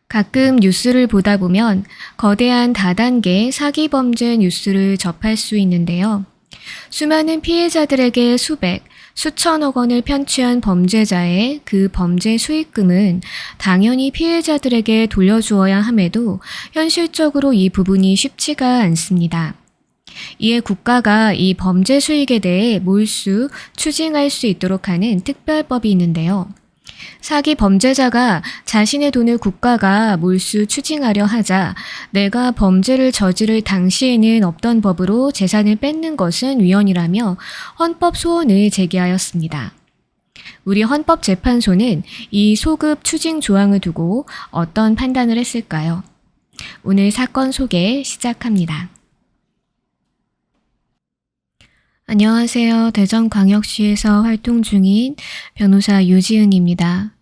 가끔 뉴스를 보다 보면 거대한 다단계 사기 범죄 뉴스를 접할 수 있는데요. 수많은 피해자들에게 수백, 수천억 원을 편취한 범죄자의 그 범죄 수익금은 당연히 피해자들에게 돌려주어야 함에도 현실적으로 이 부분이 쉽지가 않습니다. 이에 국가가 이 범죄 수익에 대해 몰수, 추징할 수 있도록 하는 특별법이 있는데요. 사기 범죄자가 자신의 돈을 국가가 몰수 추징하려 하자 내가 범죄를 저지를 당시에는 없던 법으로 재산을 뺏는 것은 위헌이라며 헌법 소원을 제기하였습니다. 우리 헌법재판소는 이 소급 추징 조항을 두고 어떤 판단을 했을까요? 오늘 사건 소개 시작합니다. 안녕하세요. 대전광역시에서 활동 중인 변호사 유지은입니다.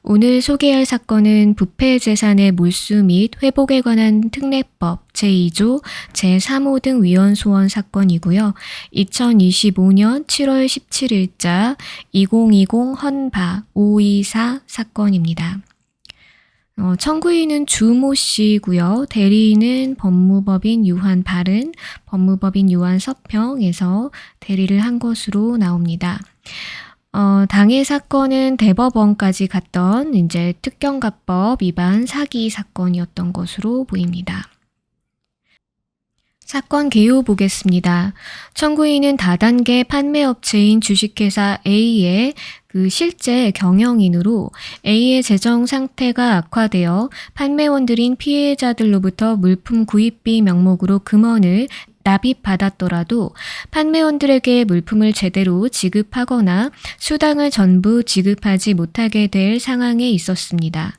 오늘 소개할 사건은 부패재산의 몰수 및 회복에 관한 특례법 제2조 제3호 등 위헌 소원 사건이고요. 2025년 7월 17일자 2020 헌바 524 사건입니다. 청구인은 주모 씨고요. 대리인은 법무법인 유한발은, 법무법인 유한서평에서 대리를 한 것으로 나옵니다. 당해 사건은 대법원까지 갔던 이제 특경가법 위반 사기 사건이었던 것으로 보입니다. 사건 개요 보겠습니다. 청구인은 다단계 판매업체인 주식회사 A의 실제 경영인으로 A의 재정 상태가 악화되어 판매원들인 피해자들로부터 물품 구입비 명목으로 금원을 납입받았더라도 판매원들에게 물품을 제대로 지급하거나 수당을 전부 지급하지 못하게 될 상황에 있었습니다.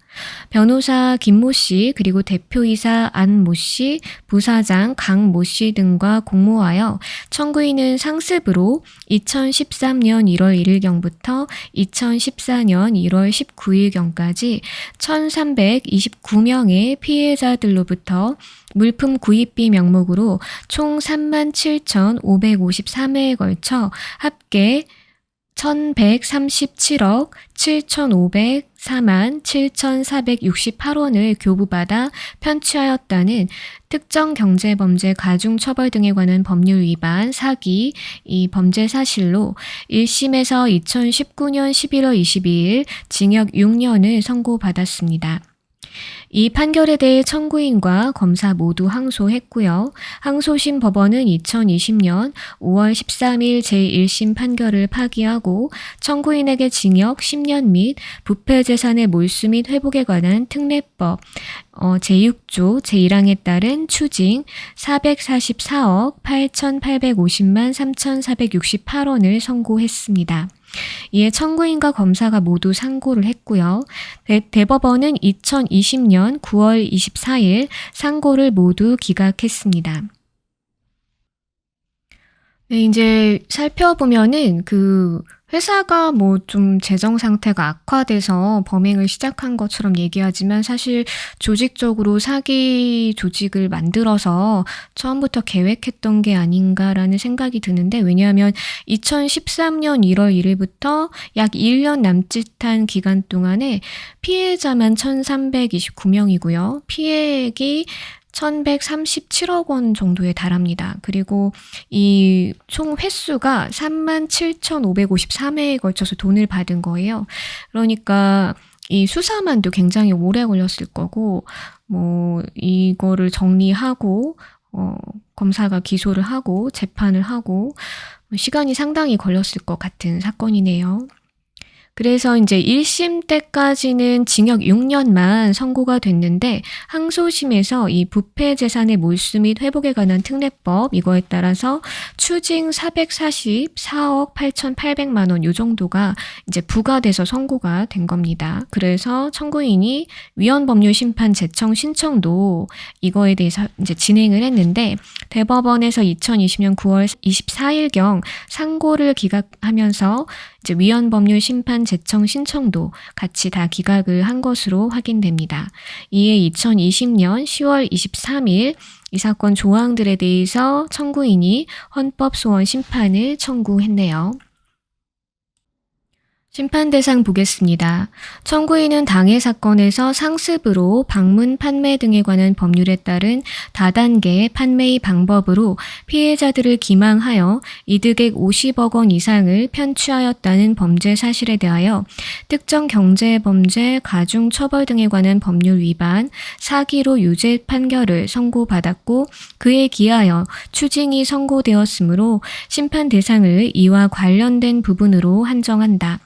변호사 김모 씨 그리고 대표이사 안모 씨, 부사장 강모 씨 등과 공모하여 청구인은 상습으로 2013년 1월 1일경부터 2014년 1월 19일경까지 1329명의 피해자들로부터 물품 구입비 명목으로 총 37,553회에 걸쳐 합계 1,137억 7,504만 7,468원을 교부받아 편취하였다는 특정 경제범죄 가중처벌 등에 관한 법률 위반 사기 이 범죄 사실로 1심에서 2019년 11월 22일 징역 6년을 선고받았습니다. 이 판결에 대해 청구인과 검사 모두 항소했고요. 항소심 법원은 2020년 5월 13일 제1심 판결을 파기하고 청구인에게 징역 10년 및 부패재산의 몰수 및 회복에 관한 특례법 제6조 제1항에 따른 추징 444억 8,850만 3,468원을 선고했습니다. 이에 청구인과 검사가 모두 상고를 했고요. 대법원은 2020년 9월 24일 상고를 모두 기각했습니다. 네, 이제 살펴보면은 회사가 좀 재정 상태가 악화돼서 범행을 시작한 것처럼 얘기하지만 사실 조직적으로 사기 조직을 만들어서 처음부터 계획했던 게 아닌가라는 생각이 드는데, 왜냐하면 2013년 1월 1일부터 약 1년 남짓한 기간 동안에 피해자만 1,329명이고요. 피해액이 1,137억 원 정도에 달합니다. 그리고 이 총 횟수가 37,553회에 걸쳐서 돈을 받은 거예요. 그러니까 이 수사만도 굉장히 오래 걸렸을 거고, 이거를 정리하고, 검사가 기소를 하고, 재판을 하고, 시간이 상당히 걸렸을 것 같은 사건이네요. 그래서 이제 1심 때까지는 징역 6년만 선고가 됐는데, 항소심에서 이 부패 재산의 몰수 및 회복에 관한 특례법 이거에 따라서 추징 444억 8,800만 원 요 정도가 이제 부과돼서 선고가 된 겁니다. 그래서 청구인이 위헌법률 심판 제청 신청도 이거에 대해서 이제 진행을 했는데, 대법원에서 2020년 9월 24일경 상고를 기각하면서 이제 위헌법률 심판 제청 신청도 같이 다 기각을 한 것으로 확인됩니다. 이에 2020년 10월 23일 이 사건 조항들에 대해서 청구인이 헌법소원 심판을 청구했네요. 심판 대상 보겠습니다. 청구인은 당해 사건에서 상습으로 방문 판매 등에 관한 법률에 따른 다단계 판매의 방법으로 피해자들을 기망하여 이득액 50억 원 이상을 편취하였다는 범죄 사실에 대하여 특정 경제범죄, 가중처벌 등에 관한 법률 위반, 사기로 유죄 판결을 선고받았고 그에 기하여 추징이 선고되었으므로 심판 대상을 이와 관련된 부분으로 한정한다.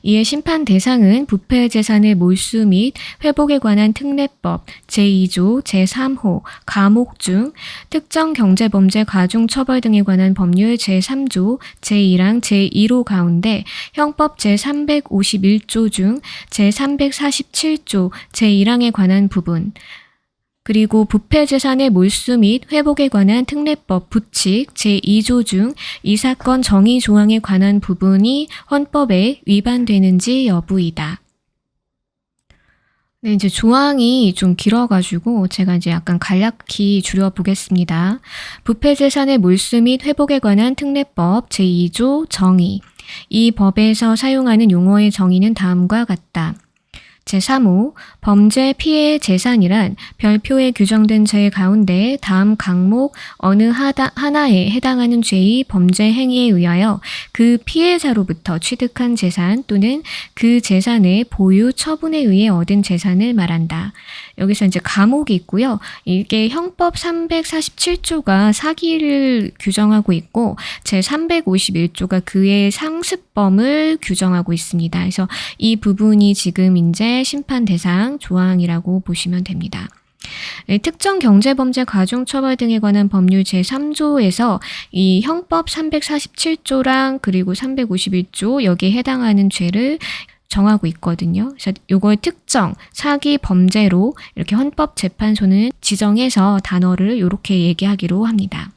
이에 심판 대상은 부패 재산의 몰수 및 회복에 관한 특례법 제2조 제3호 가목 중 특정 경제범죄 가중처벌 등에 관한 법률 제3조 제1항 제1호 가운데 형법 제351조 중 제347조 제1항에 관한 부분 그리고 부패 재산의 몰수 및 회복에 관한 특례법 부칙 제2조 중 이 사건 정의 조항에 관한 부분이 헌법에 위반되는지 여부이다. 네, 이제 조항이 좀 길어가지고 제가 이제 약간 간략히 줄여보겠습니다. 부패 재산의 몰수 및 회복에 관한 특례법 제2조 정의. 이 법에서 사용하는 용어의 정의는 다음과 같다. 제3호 범죄 피해 재산이란 별표에 규정된 죄 가운데 다음 항목 어느 하나에 해당하는 죄의 범죄 행위에 의하여 그 피해자로부터 취득한 재산 또는 그 재산의 보유 처분에 의해 얻은 재산을 말한다. 여기서 이제 감옥이 있고요. 이게 형법 347조가 사기를 규정하고 있고 제351조가 그의 상습범을 규정하고 있습니다. 그래서 이 부분이 지금 이제 심판 대상 조항이라고 보시면 됩니다. 특정 경제범죄 가중처벌 등에 관한 법률 제3조에서 이 형법 347조랑 그리고 351조 여기에 해당하는 죄를 정하고 있거든요. 그래서 이걸 특정 사기 범죄로 이렇게 헌법재판소는 지정해서 단어를 이렇게 얘기하기로 합니다.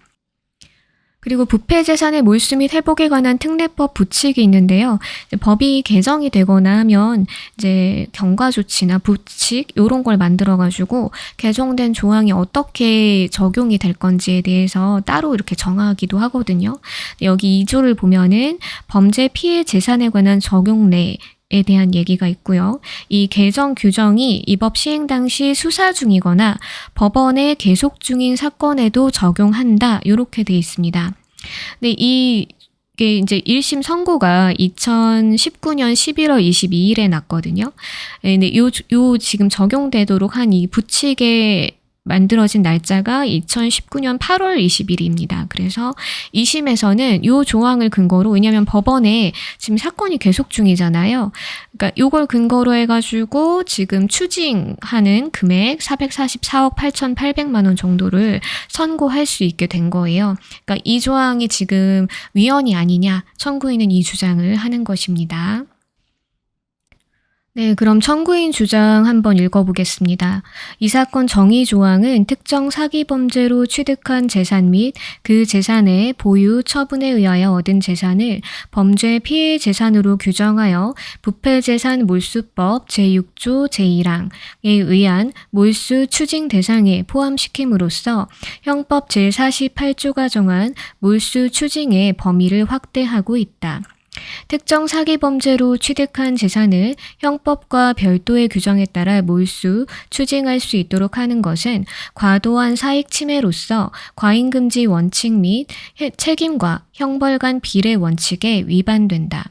그리고 부패 재산의 몰수 및 회복에 관한 특례법 부칙이 있는데요. 법이 개정이 되거나 하면 이제 경과 조치나 부칙 이런 걸 만들어 가지고 개정된 조항이 어떻게 적용이 될 건지에 대해서 따로 이렇게 정하기도 하거든요. 여기 2조를 보면은 범죄 피해 재산에 관한 적용례 에 대한 얘기가 있고요. 이 개정 규정이 이 법 시행 당시 수사 중이거나 법원에 계속 중인 사건에도 적용한다. 이렇게 돼 있습니다. 근데 이게 이제 1심 선고가 2019년 11월 22일에 났거든요. 근데 요 지금 적용되도록 한 이 부칙에 만들어진 날짜가 2019년 8월 20일입니다. 그래서 2심에서는 이 조항을 근거로 왜냐하면 법원에 지금 사건이 계속 중이잖아요. 그러니까 이걸 근거로 해가지고 지금 추징하는 금액 444억 8,800만 원 정도를 선고할 수 있게 된 거예요. 그러니까 이 조항이 지금 위헌이 아니냐 청구인은 이 주장을 하는 것입니다. 네, 그럼 청구인 주장 한번 읽어보겠습니다. 이 사건 정의 조항은 특정 사기 범죄로 취득한 재산 및 그 재산의 보유 처분에 의하여 얻은 재산을 범죄 피해 재산으로 규정하여 부패재산 몰수법 제6조 제1항에 의한 몰수 추징 대상에 포함시킴으로써 형법 제48조가 정한 몰수 추징의 범위를 확대하고 있다. 특정 사기 범죄로 취득한 재산을 형법과 별도의 규정에 따라 몰수, 추징할 수 있도록 하는 것은 과도한 사익 침해로서 과잉금지 원칙 및 책임과 형벌 간 비례 원칙에 위반된다.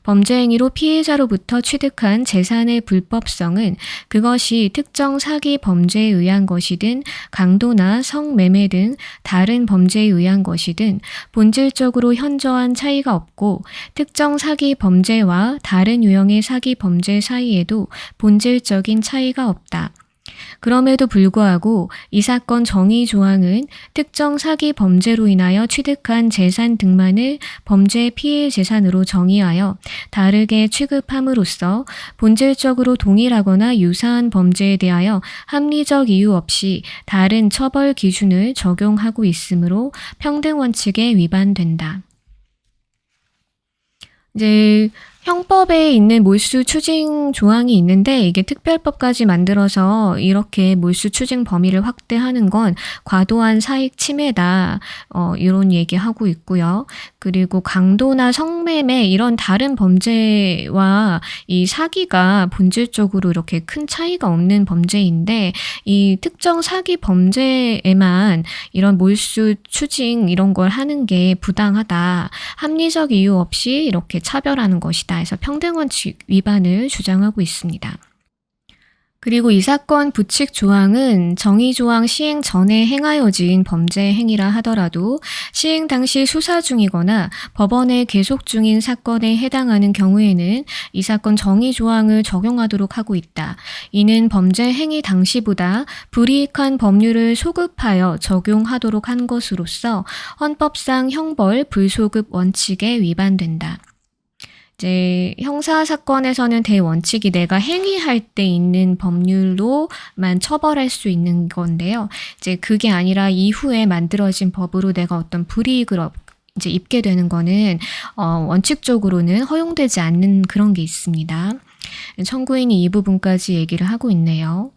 범죄 행위로 피해자로부터 취득한 재산의 불법성은 그것이 특정 사기 범죄에 의한 것이든 강도나 성매매 등 다른 범죄에 의한 것이든 본질적으로 현저한 차이가 없고 특정 사기 범죄와 다른 유형의 사기 범죄 사이에도 본질적인 차이가 없다. 그럼에도 불구하고 이 사건 정의 조항은 특정 사기 범죄로 인하여 취득한 재산 등만을 범죄 피해 재산으로 정의하여 다르게 취급함으로써 본질적으로 동일하거나 유사한 범죄에 대하여 합리적 이유 없이 다른 처벌 기준을 적용하고 있으므로 평등 원칙에 위반된다. 이제 형법에 있는 몰수 추징 조항이 있는데 이게 특별법까지 만들어서 이렇게 몰수 추징 범위를 확대하는 건 과도한 사익 침해다. 이런 얘기하고 있고요. 그리고 강도나 성매매 이런 다른 범죄와 이 사기가 본질적으로 이렇게 큰 차이가 없는 범죄인데 이 특정 사기 범죄에만 이런 몰수 추징 이런 걸 하는 게 부당하다. 합리적 이유 없이 이렇게 차별하는 것이다. 해서 평등원칙 위반을 주장하고 있습니다. 그리고 이 사건 부칙 조항은 정의조항 시행 전에 행하여진 범죄 행위라 하더라도 시행 당시 수사 중이거나 법원에 계속 중인 사건에 해당하는 경우에는 이 사건 정의조항을 적용하도록 하고 있다. 이는 범죄 행위 당시보다 불이익한 법률을 소급하여 적용하도록 한 것으로서 헌법상 형벌 불소급 원칙에 위반된다. 이제 형사 사건에서는 대원칙이 내가 행위할 때 있는 법률로만 처벌할 수 있는 건데요. 이제 그게 아니라 이후에 만들어진 법으로 내가 어떤 불이익을 이제 입게 되는 거는 원칙적으로는 허용되지 않는 그런 게 있습니다. 청구인이 이 부분까지 얘기를 하고 있네요.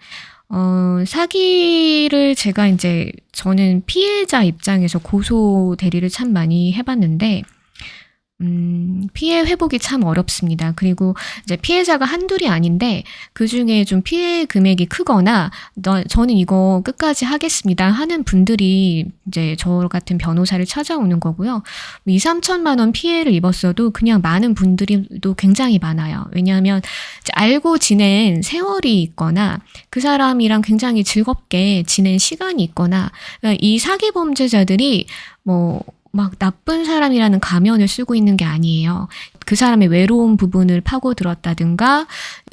사기를 저는 피해자 입장에서 고소 대리를 참 많이 해봤는데 피해 회복이 참 어렵습니다. 그리고 이제 피해자가 한둘이 아닌데 그 중에 좀 피해 금액이 크거나 저는 이거 끝까지 하겠습니다 하는 분들이 이제 저 같은 변호사를 찾아오는 거고요. 2, 3천만 원 피해를 입었어도 그냥 많은 분들이 또 굉장히 많아요. 왜냐하면 이제 알고 지낸 세월이 있거나 그 사람이랑 굉장히 즐겁게 지낸 시간이 있거나 그러니까 이 사기 범죄자들이 막 나쁜 사람이라는 가면을 쓰고 있는 게 아니에요. 그 사람의 외로운 부분을 파고들었다든가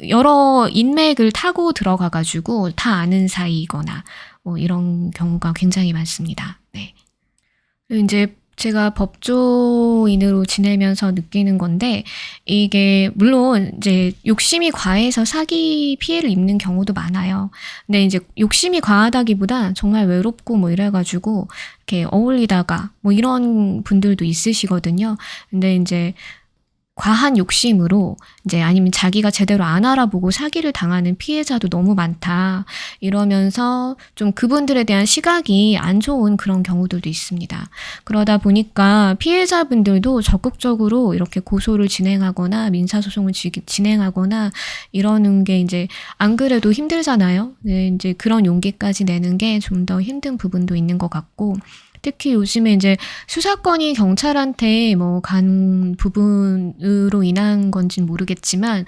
여러 인맥을 타고 들어가가지고 다 아는 사이거나 이런 경우가 굉장히 많습니다. 네. 이제 제가 법조인으로 지내면서 느끼는 건데 이게 물론 이제 욕심이 과해서 사기 피해를 입는 경우도 많아요. 근데 이제 욕심이 과하다기보다 정말 외롭고 이래가지고 이렇게 어울리다가 이런 분들도 있으시거든요. 근데 이제 과한 욕심으로 이제 아니면 자기가 제대로 안 알아보고 사기를 당하는 피해자도 너무 많다. 이러면서 좀 그분들에 대한 시각이 안 좋은 그런 경우들도 있습니다. 그러다 보니까 피해자분들도 적극적으로 이렇게 고소를 진행하거나 민사소송을 진행하거나 이러는 게 이제 안 그래도 힘들잖아요. 네, 이제 그런 용기까지 내는 게 좀 더 힘든 부분도 있는 것 같고 특히 요즘에 이제 수사건이 경찰한테 간 부분으로 인한 건지는 모르겠지만,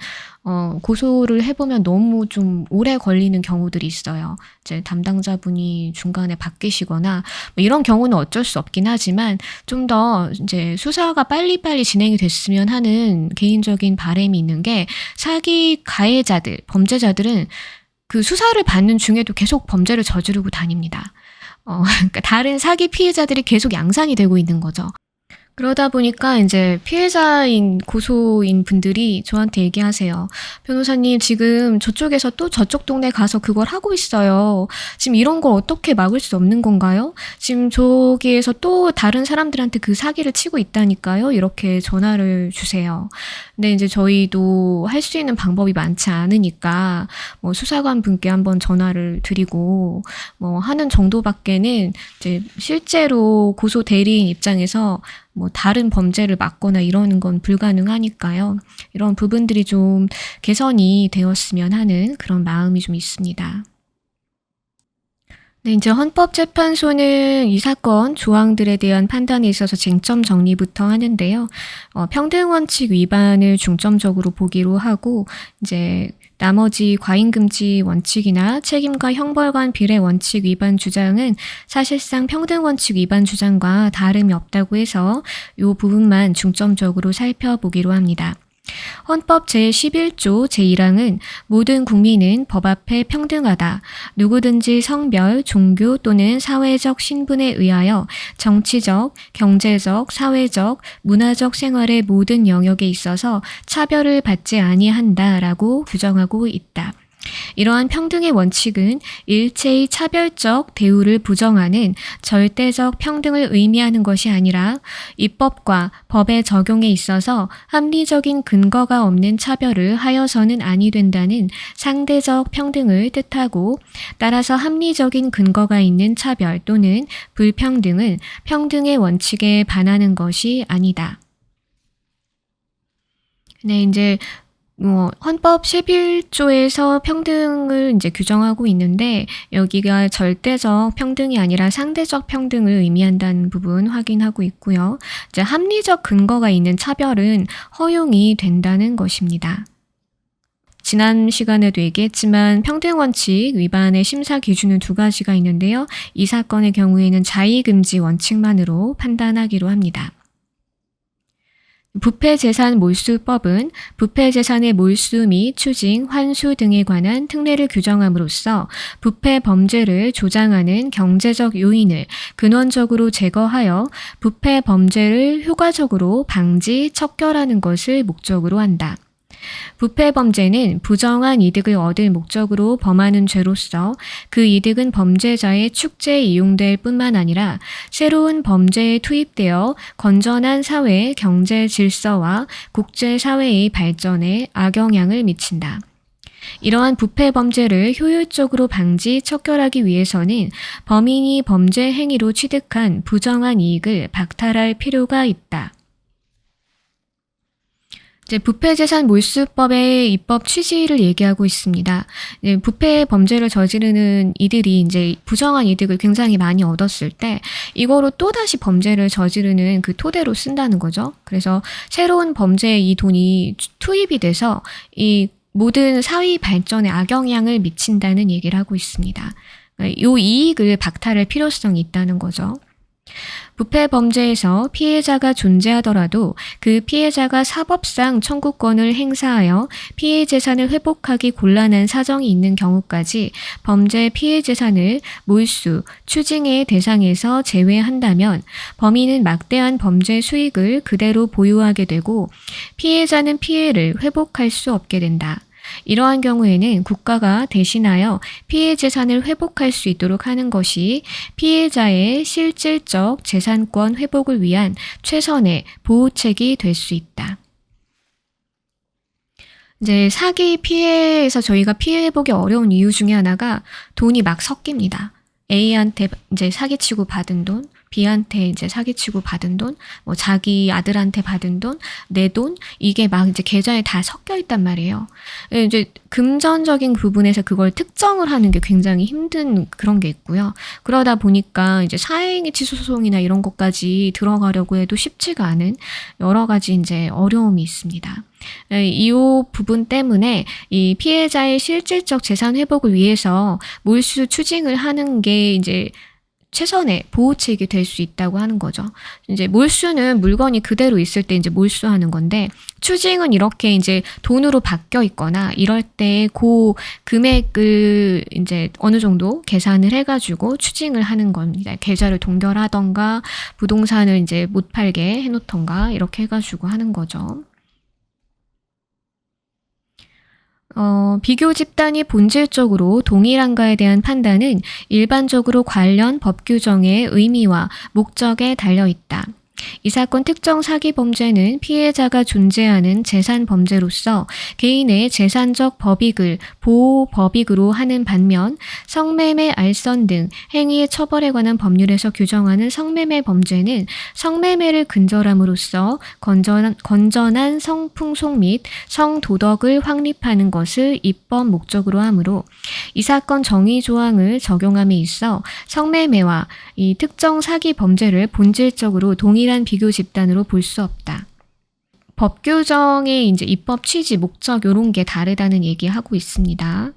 고소를 해보면 너무 좀 오래 걸리는 경우들이 있어요. 이제 담당자분이 중간에 바뀌시거나, 이런 경우는 어쩔 수 없긴 하지만, 좀 더 이제 수사가 빨리빨리 진행이 됐으면 하는 개인적인 바람이 있는 게, 사기 가해자들, 범죄자들은 그 수사를 받는 중에도 계속 범죄를 저지르고 다닙니다. 그러니까 다른 사기 피해자들이 계속 양산이 되고 있는 거죠. 그러다 보니까 이제 피해자인 고소인 분들이 저한테 얘기하세요. 변호사님, 지금 저쪽에서 또 저쪽 동네 가서 그걸 하고 있어요. 지금 이런 걸 어떻게 막을 수 없는 건가요? 지금 저기에서 또 다른 사람들한테 그 사기를 치고 있다니까요. 이렇게 전화를 주세요. 근데 이제 저희도 할 수 있는 방법이 많지 않으니까 수사관 분께 한번 전화를 드리고 하는 정도밖에는 이제 실제로 고소 대리인 입장에서 다른 범죄를 막거나 이러는 건 불가능하니까요. 이런 부분들이 좀 개선이 되었으면 하는 그런 마음이 좀 있습니다. 네, 이제 헌법재판소는 이 사건 조항들에 대한 판단에 있어서 쟁점 정리부터 하는데요. 평등원칙 위반을 중점적으로 보기로 하고, 이제 나머지 과잉금지 원칙이나 책임과 형벌 간 비례 원칙 위반 주장은 사실상 평등원칙 위반 주장과 다름이 없다고 해서 이 부분만 중점적으로 살펴보기로 합니다. 헌법 제11조 제1항은 모든 국민은 법 앞에 평등하다. 누구든지 성별, 종교 또는 사회적 신분에 의하여 정치적, 경제적, 사회적, 문화적 생활의 모든 영역에 있어서 차별을 받지 아니한다라고 규정하고 있다. 이러한 평등의 원칙은 일체의 차별적 대우를 부정하는 절대적 평등을 의미하는 것이 아니라 입법과 법의 적용에 있어서 합리적인 근거가 없는 차별을 하여서는 아니 된다는 상대적 평등을 뜻하고, 따라서 합리적인 근거가 있는 차별 또는 불평등은 평등의 원칙에 반하는 것이 아니다. 네, 이제 헌법 11조에서 평등을 이제 규정하고 있는데, 여기가 절대적 평등이 아니라 상대적 평등을 의미한다는 부분 확인하고 있고요. 이제 합리적 근거가 있는 차별은 허용이 된다는 것입니다. 지난 시간에도 얘기했지만 평등원칙 위반의 심사 기준은 2가지가 있는데요. 이 사건의 경우에는 자의금지 원칙만으로 판단하기로 합니다. 부패재산 몰수법은 부패재산의 몰수 및 추징, 환수 등에 관한 특례를 규정함으로써 부패 범죄를 조장하는 경제적 요인을 근원적으로 제거하여 부패 범죄를 효과적으로 방지, 척결하는 것을 목적으로 한다. 부패 범죄는 부정한 이득을 얻을 목적으로 범하는 죄로서 그 이득은 범죄자의 축제에 이용될 뿐만 아니라 새로운 범죄에 투입되어 건전한 사회, 경제 질서와 국제사회의 발전에 악영향을 미친다. 이러한 부패 범죄를 효율적으로 방지, 척결하기 위해서는 범인이 범죄 행위로 취득한 부정한 이익을 박탈할 필요가 있다. 이제 부패재산 몰수법의 입법 취지를 얘기하고 있습니다. 부패 범죄를 저지르는 이들이 이제 부정한 이득을 굉장히 많이 얻었을 때 이거로 또다시 범죄를 저지르는 그 토대로 쓴다는 거죠. 그래서 새로운 범죄에 이 돈이 투입이 돼서 이 모든 사회 발전에 악영향을 미친다는 얘기를 하고 있습니다. 이 이익을 박탈할 필요성이 있다는 거죠. 부패 범죄에서 피해자가 존재하더라도 그 피해자가 사법상 청구권을 행사하여 피해 재산을 회복하기 곤란한 사정이 있는 경우까지 범죄 피해 재산을 몰수, 추징의 대상에서 제외한다면 범인은 막대한 범죄 수익을 그대로 보유하게 되고 피해자는 피해를 회복할 수 없게 된다. 이러한 경우에는 국가가 대신하여 피해 재산을 회복할 수 있도록 하는 것이 피해자의 실질적 재산권 회복을 위한 최선의 보호책이 될 수 있다. 이제 사기 피해에서 저희가 피해 회복이 어려운 이유 중에 하나가 돈이 막 섞입니다. A한테 이제 사기치고 받은 돈, B한테 이제 사기치고 받은 돈, 뭐 자기 아들한테 받은 돈, 내 돈, 이게 막 이제 계좌에 다 섞여 있단 말이에요. 이제 금전적인 부분에서 그걸 특정을 하는 게 굉장히 힘든 그런 게 있고요. 그러다 보니까 이제 사행위 취소 소송이나 이런 것까지 들어가려고 해도 쉽지가 않은 여러 가지 이제 어려움이 있습니다. 이 부분 때문에 이 피해자의 실질적 재산 회복을 위해서 몰수 추징을 하는 게 이제 최선의 보호책이 될 수 있다고 하는 거죠. 이제 몰수는 물건이 그대로 있을 때 이제 몰수하는 건데, 추징은 이렇게 이제 돈으로 바뀌어 있거나 이럴 때 그 금액을 이제 어느 정도 계산을 해가지고 추징을 하는 겁니다. 계좌를 동결하던가 부동산을 이제 못 팔게 해놓던가 이렇게 해가지고 하는 거죠. 비교 집단이 본질적으로 동일한가에 대한 판단은 일반적으로 관련 법 규정의 의미와 목적에 달려 있다. 이 사건 특정 사기 범죄는 피해자가 존재하는 재산 범죄로서 개인의 재산적 법익을 보호 법익으로 하는 반면, 성매매, 알선 등 행위의 처벌에 관한 법률에서 규정하는 성매매 범죄는 성매매를 근절함으로써 건전한 성풍속 및 성도덕을 확립하는 것을 입법 목적으로 하므로 이 사건 정의 조항을 적용함에 있어 성매매와 이 특정 사기 범죄를 본질적으로 동일한 비교 집단으로 볼 수 없다. 법 규정의 이제 입법 취지, 목적 이런 게 다르다는 얘기하고 있습니다.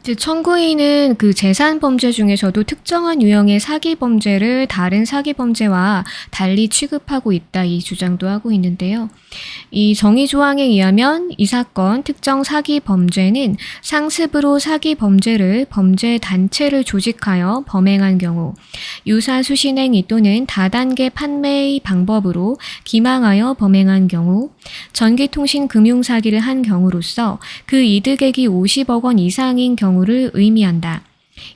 이제 청구인은 그 재산 범죄 중에서도 특정한 유형의 사기 범죄를 다른 사기 범죄와 달리 취급하고 있다, 이 주장도 하고 있는데요. 이 정의 조항에 의하면 이 사건 특정 사기 범죄는 상습으로 사기 범죄를 범죄 단체를 조직하여 범행한 경우, 유사 수신행위 또는 다단계 판매의 방법으로 기망하여 범행한 경우, 전기통신 금융사기를 한 경우로서 그 이득액이 50억 원 이상인 경우를 의미한다.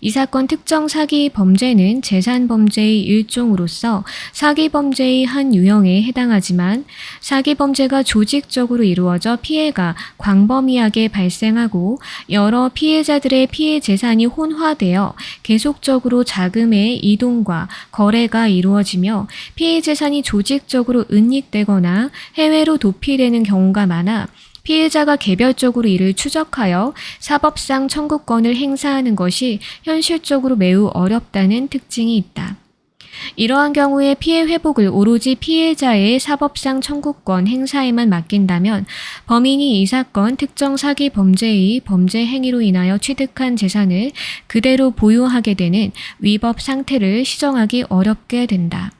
이 사건 특정 사기 범죄는 재산 범죄의 일종으로서 사기 범죄의 한 유형에 해당하지만 사기 범죄가 조직적으로 이루어져 피해가 광범위하게 발생하고 여러 피해자들의 피해 재산이 혼화되어 계속적으로 자금의 이동과 거래가 이루어지며 피해 재산이 조직적으로 은닉되거나 해외로 도피되는 경우가 많아 피해자가 개별적으로 이를 추적하여 사법상 청구권을 행사하는 것이 현실적으로 매우 어렵다는 특징이 있다. 이러한 경우에 피해 회복을 오로지 피해자의 사법상 청구권 행사에만 맡긴다면 범인이 이 사건 특정 사기 범죄의 범죄 행위로 인하여 취득한 재산을 그대로 보유하게 되는 위법 상태를 시정하기 어렵게 된다.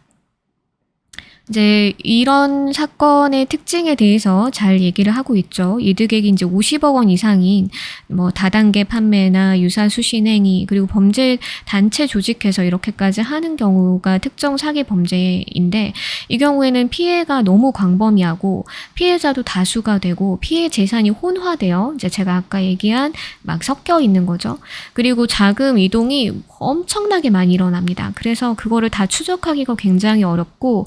이제 이런 사건의 특징에 대해서 잘 얘기를 하고 있죠. 이득액이 이제 50억 원 이상인 뭐 다단계 판매나 유사 수신행위, 그리고 범죄 단체 조직해서 이렇게까지 하는 경우가 특정 사기 범죄인데, 이 경우에는 피해가 너무 광범위하고 피해자도 다수가 되고 피해 재산이 혼화되어 이제 제가 아까 얘기한 막 섞여 있는 거죠. 그리고 자금 이동이 엄청나게 많이 일어납니다. 그래서 그거를 다 추적하기가 굉장히 어렵고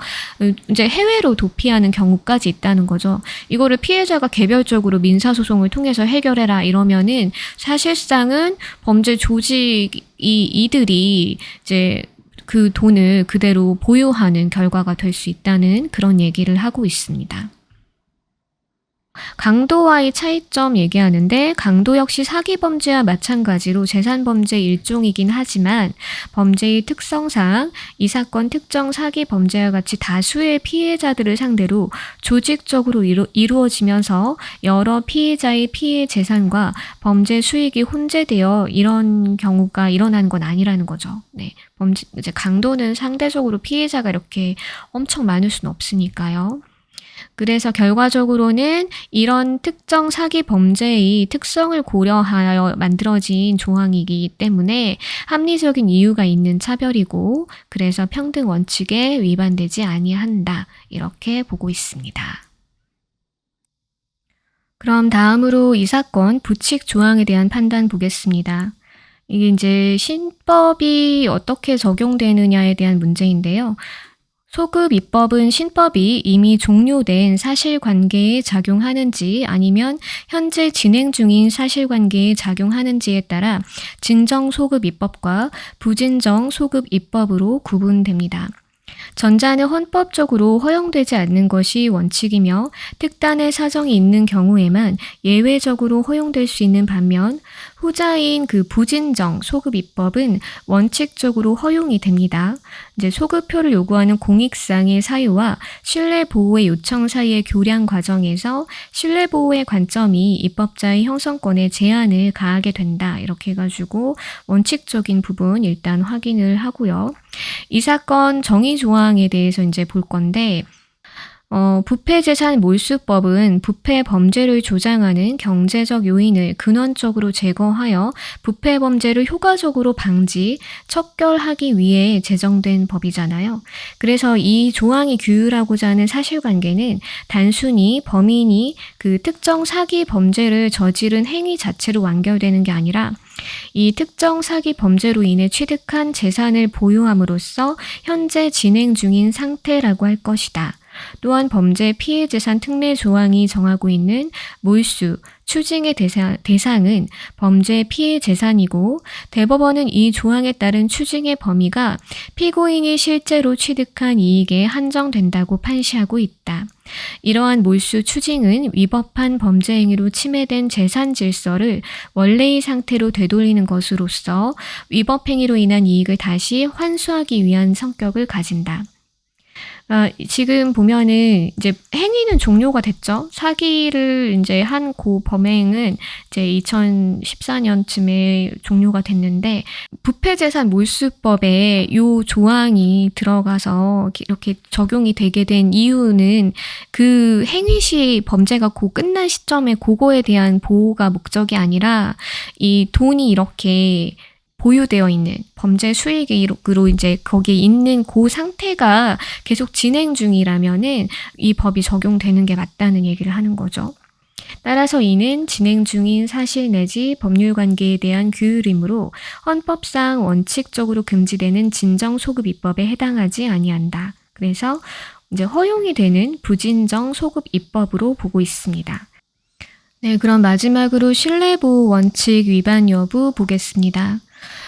이제 해외로 도피하는 경우까지 있다는 거죠. 이거를 피해자가 개별적으로 민사소송을 통해서 해결해라 이러면은 사실상은 범죄 조직이 이들이 이제 그 돈을 그대로 보유하는 결과가 될 수 있다는 그런 얘기를 하고 있습니다. 강도와의 차이점 얘기하는데, 강도 역시 사기 범죄와 마찬가지로 재산 범죄 일종이긴 하지만 범죄의 특성상 이 사건 특정 사기 범죄와 같이 다수의 피해자들을 상대로 조직적으로 이루어지면서 여러 피해자의 피해 재산과 범죄 수익이 혼재되어 이런 경우가 일어나는 건 아니라는 거죠. 네. 이제 강도는 상대적으로 피해자가 이렇게 엄청 많을 수는 없으니까요. 그래서 결과적으로는 이런 특정 사기 범죄의 특성을 고려하여 만들어진 조항이기 때문에 합리적인 이유가 있는 차별이고, 그래서 평등 원칙에 위반되지 아니한다, 이렇게 보고 있습니다. 그럼 다음으로 이 사건 부칙 조항에 대한 판단 보겠습니다. 이게 이제 신법이 어떻게 적용되느냐에 대한 문제인데요. 소급 입법은 신법이 이미 종료된 사실관계에 작용하는지 아니면 현재 진행 중인 사실관계에 작용하는지에 따라 진정 소급 입법과 부진정 소급 입법으로 구분됩니다. 전자는 헌법적으로 허용되지 않는 것이 원칙이며 특단의 사정이 있는 경우에만 예외적으로 허용될 수 있는 반면, 후자인 그 부진정 소급 입법은 원칙적으로 허용이 됩니다. 이제 소급표를 요구하는 공익상의 사유와 신뢰 보호의 요청 사이의 교량 과정에서 신뢰 보호의 관점이 입법자의 형성권에 제한을 가하게 된다, 이렇게 해가지고 원칙적인 부분 일단 확인을 하고요. 이 사건 정의 조항에 대해서 이제 볼 건데, 부패재산 몰수법은 부패 범죄를 조장하는 경제적 요인을 근원적으로 제거하여 부패 범죄를 효과적으로 방지, 척결하기 위해 제정된 법이잖아요. 그래서 이 조항이 규율하고자 하는 사실관계는 단순히 범인이 그 특정 사기 범죄를 저지른 행위 자체로 완결되는 게 아니라 이 특정 사기 범죄로 인해 취득한 재산을 보유함으로써 현재 진행 중인 상태라고 할 것이다. 또한 범죄 피해 재산 특례 조항이 정하고 있는 몰수, 추징의 대상은 범죄 피해 재산이고, 대법원은 이 조항에 따른 추징의 범위가 피고인이 실제로 취득한 이익에 한정된다고 판시하고 있다. 이러한 몰수 추징은 위법한 범죄 행위로 침해된 재산 질서를 원래의 상태로 되돌리는 것으로서 위법 행위로 인한 이익을 다시 환수하기 위한 성격을 가진다. 지금 보면은 이제 행위는 종료가 됐죠. 사기를 이제 한 고 범행은 이제 2014년쯤에 종료가 됐는데, 부패재산 몰수법에 요 조항이 들어가서 이렇게 적용이 되게 된 이유는 그 행위 시 범죄가 끝난 시점에 그거에 대한 보호가 목적이 아니라 이 돈이 이렇게 보유되어 있는 범죄 수익으로 이제 거기에 있는 그 상태가 계속 진행 중이라면은 이 법이 적용되는 게 맞다는 얘기를 하는 거죠. 따라서 이는 진행 중인 사실 내지 법률 관계에 대한 규율이므로 헌법상 원칙적으로 금지되는 진정소급 입법에 해당하지 아니한다. 그래서 이제 허용이 되는 부진정 소급 입법으로 보고 있습니다. 네, 그럼 마지막으로 신뢰보호 원칙 위반 여부 보겠습니다.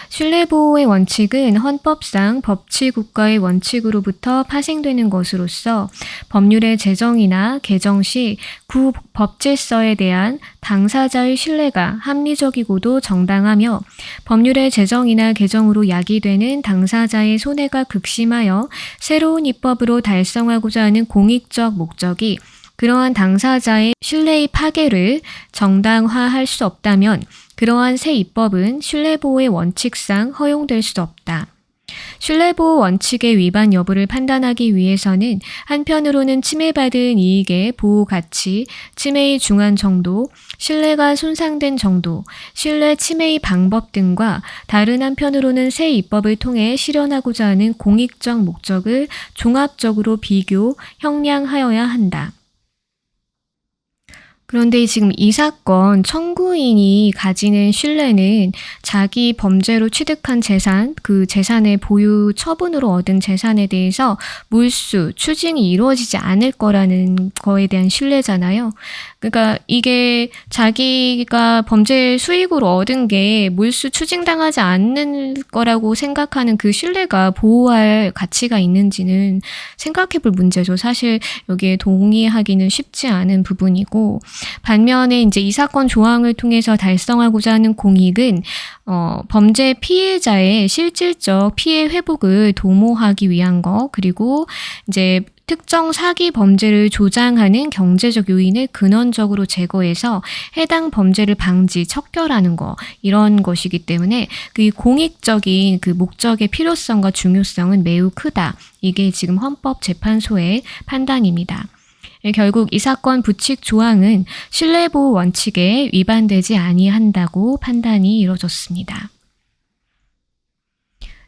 신뢰보호의 원칙은 헌법상 법치국가의 원칙으로부터 파생되는 것으로서 법률의 제정이나 개정 시 구 법질서에 대한 당사자의 신뢰가 합리적이고도 정당하며 법률의 제정이나 개정으로 야기되는 당사자의 손해가 극심하여 새로운 입법으로 달성하고자 하는 공익적 목적이 그러한 당사자의 신뢰의 파괴를 정당화할 수 없다면 그러한 새 입법은 신뢰보호의 원칙상 허용될 수 없다. 신뢰보호 원칙의 위반 여부를 판단하기 위해서는 한편으로는 침해받은 이익의 보호 가치, 침해의 중한 정도, 신뢰가 손상된 정도, 신뢰 침해의 방법 등과 다른 한편으로는 새 입법을 통해 실현하고자 하는 공익적 목적을 종합적으로 비교, 형량하여야 한다. 그런데 지금 이 사건 청구인이 가지는 신뢰는 자기 범죄로 취득한 재산, 그 재산의 보유 처분으로 얻은 재산에 대해서 몰수, 추징이 이루어지지 않을 거라는 거에 대한 신뢰잖아요. 그러니까 이게 자기가 범죄 수익으로 얻은 게 몰수 추징당하지 않는 거라고 생각하는 그 신뢰가 보호할 가치가 있는지는 생각해 볼 문제죠. 사실 여기에 동의하기는 쉽지 않은 부분이고, 반면에 이제 이 사건 조항을 통해서 달성하고자 하는 공익은 범죄 피해자의 실질적 피해 회복을 도모하기 위한 거, 그리고 이제 특정 사기 범죄를 조장하는 경제적 요인을 근원적으로 제거해서 해당 범죄를 방지, 척결하는 거, 이런 것이기 때문에 그 공익적인 그 목적의 필요성과 중요성은 매우 크다. 이게 지금 헌법재판소의 판단입니다. 결국 이 사건 부칙 조항은 신뢰보호 원칙에 위반되지 아니한다고 판단이 이루어졌습니다.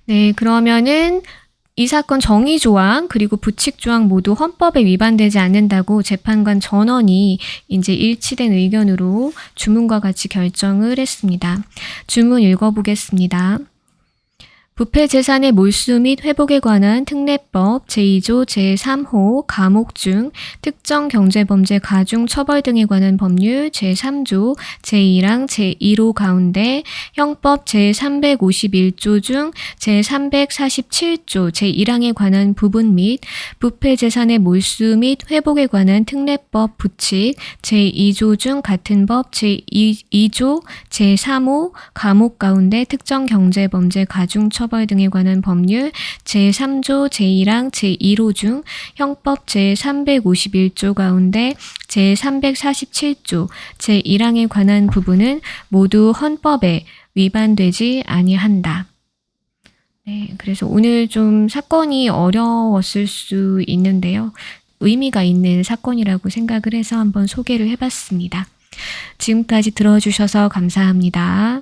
네, 그러면은 이 사건 정의 조항 그리고 부칙 조항 모두 헌법에 위반되지 않는다고 재판관 전원이 이제 일치된 의견으로 주문과 같이 결정을 했습니다. 주문 읽어보겠습니다. 부패재산의 몰수 및 회복에 관한 특례법 제2조 제3호 감옥 중 특정 경제범죄 가중 처벌 등에 관한 법률 제3조 제2랑 제1호 가운데 형법 제351조 중 제347조 제1항에 관한 부분 및 부패재산의 몰수 및 회복에 관한 특례법 부칙 제2조 중 같은 법 제2조 제3호 감옥 가운데 특정 경제범죄 가중 처벌 등에 관한 법률 제3조 제1항 제1호 중 형법 제351조 가운데 제347조 제1항에 관한 부분은 모두 헌법에 위반되지 아니한다. 네, 그래서 오늘 좀 사건이 어려웠을 수 있는데요. 의미가 있는 사건이라고 생각을 해서 한번 소개를 해봤습니다. 지금까지 들어주셔서 감사합니다.